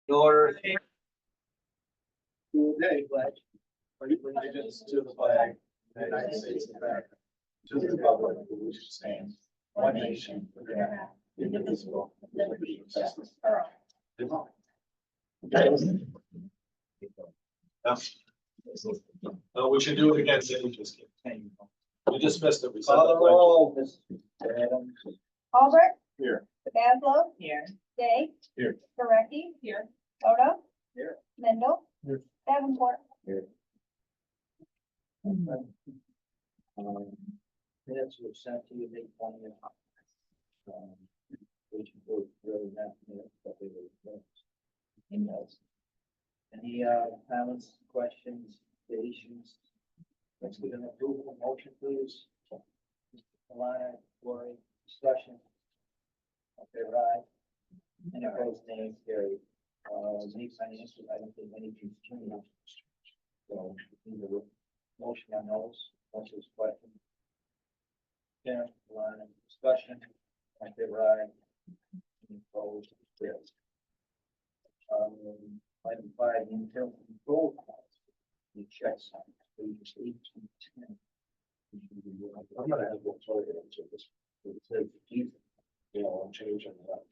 Your Today, pledge allegiance to the flag of the United States of America, to the republic for which it stands, one nation, under God, indivisible, with liberty and justice for all. We should do it again, so we just kidding. We just missed it. We said call the the pledge. roll, Mrs. Adams. Albert. Here. Maslow. Here. Day. Here. Gurecki. Here. Toto. Here. Mendel. Here. Davenport. Minutes were sent to you, May 20th. Which were really not minutes, but they were emails. Any comments, questions, issues? Let's get an approval motion, please. Mr. Milano, Lori, discussion. Okay, right. Any opposed, names carried. Any financial, I don't think any change. So, need a motion on those, what's this question? Karen, Milano, discussion. Okay, right. Any opposed, yes. Item 5, internal control costs. The checks on pages 8 to 10. I'm gonna have one toilet answer this. I'm changing that.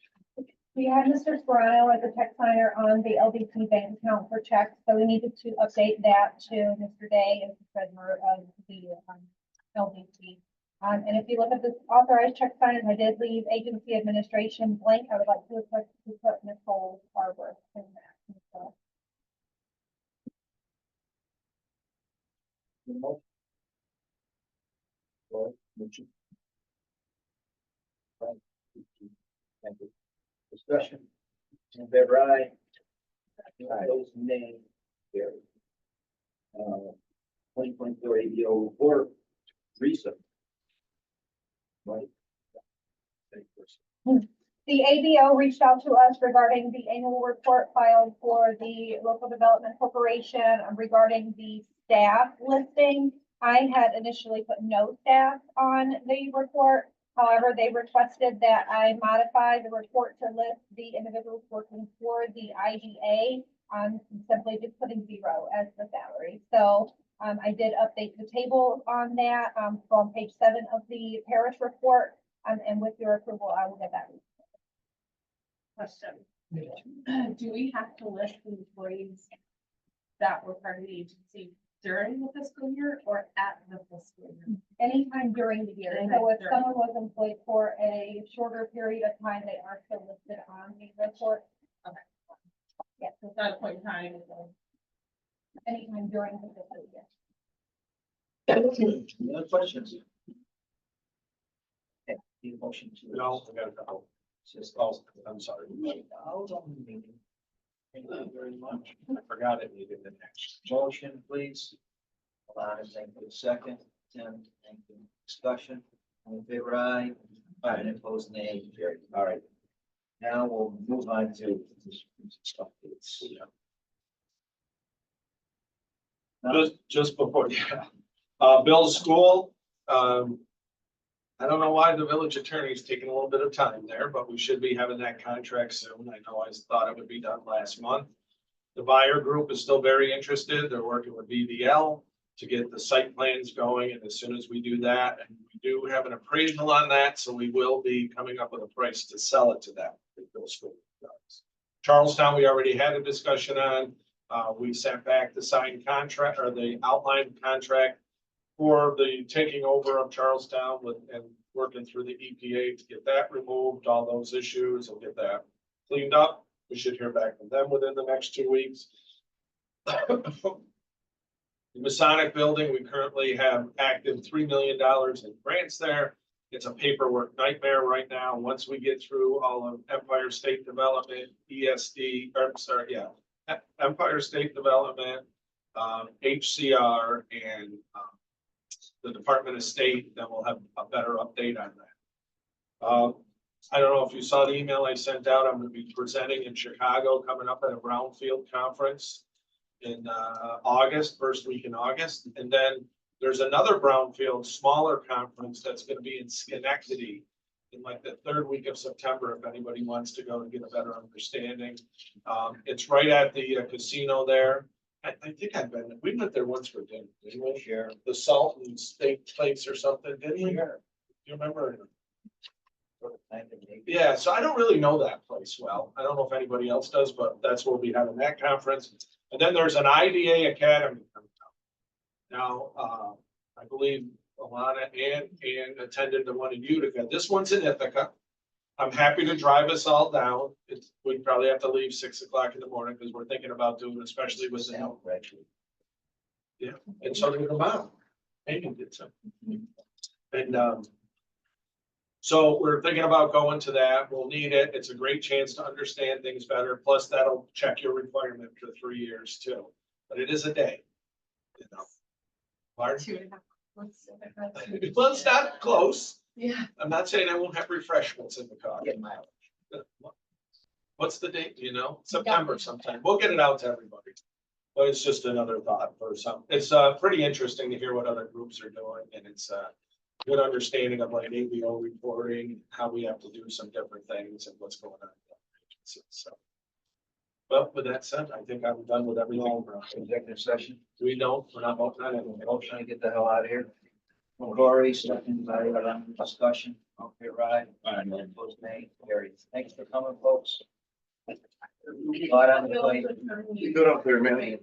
We had Mr. Sperano as a check signer on the LDC bank account for checks, so we needed to update that to Mr. Day as the treasurer of the LDC. And if you look at the authorized check signers, I did leave agency administration blank. I would like to put Nicole Barber in that. So, Thank you. Discussion. In favor, aye. Those names carried. 2024 ABO report. Teresa. Right. the ABO reached out to us regarding the annual report filed for the Local Development Corporation regarding the staff listing. I had initially put no staff on the report. However, they requested that I modify the report to list the individuals working for the IDA. Simply just putting 0 as the salary. So I did update the table on that from page 7 of the parish report. And with your approval, I will get that. Question. Do we have to list the employees that were part of the agency during the fiscal year or at the fiscal year? Anytime during the year. So if someone was employed for a shorter period of time, they are still listed on the report. Okay. Yes, So at that point in time, anytime during the fiscal year. Any other questions? Okay, need a motion to. No, I got a couple. I'm sorry. Out on the meeting. Thank you very much. I forgot it needed the next. Motion, please. Allow it, thank you. Second, Tim, thank you. Discussion. All in favor, aye. Aye, and opposed, nay. Carried. All right. Now we'll move on to stuff. Just before, Bill's school, I don't know why the village attorney is taking a little bit of time there, but we should be having that contract soon. I know I thought it would be done last month. The buyer group is still very interested. They're working with BDL to get the site plans going. And as soon as we do that, and we do have an appraisal on that, so we will be coming up with a price to sell it to them. Charlestown, we already had a discussion on. We sent back the signed contract or the outlined contract for the taking over of Charlestown and working through the EPA to get that removed, all those issues and get that cleaned up. We should hear back from them within the next 2 weeks. The Masonic building, we currently have active $3 million in grants there. It's a paperwork nightmare right now. Once we get through all of Empire State Development, Empire State Development, HCR, and the Department of State, then we'll have a better update on that. I don't know if you saw the email I sent out. I'm going to be presenting in Chicago, coming up at a brownfield conference in August, first week in August. And then there's another brownfield, smaller conference that's going to be in Schenectady in like the third week of September, if anybody wants to go and get a better understanding. It's right at the casino there. I think we went there once for dinner, didn't we? Sure. The Salt and Steak Place or something, didn't we? Sure. You remember? Sort of kind of maybe. Yeah, so I don't really know that place well. I don't know if anybody else does, but that's where we'll be having that conference. And then there's an IDA Academy coming up. Now, I believe Alana and attended the one in Utica. This one's in Ithaca. I'm happy to drive us all down. We'd probably have to leave 6 o'clock in the morning because we're thinking about doing, especially with the, Sound gradually. and so did the mom. Amy did some. And, so we're thinking about going to that. We'll need it. It's a great chance to understand things better. Plus that'll check your requirement for 3 years too. But it is a day. You know. Large. 2.5 months. Well, it's not close. Yeah. I'm not saying I won't have refreshments in the car. Get mileage. What's the date, do you know? September sometime. We'll get it out to everybody. But it's just another thought for some. It's pretty interesting to hear what other groups are doing, and it's good understanding of like ABO reporting, how we have to do some different things and what's going on. So, well, with that said, I think I'm done with everything. Executive session. We're not voting on it. Motion to get the hell out of here. Corey, second by discussion. Okay, right. Opposed, nay. Carried. Thanks for coming, folks. A lot on the plate. You good up there, man?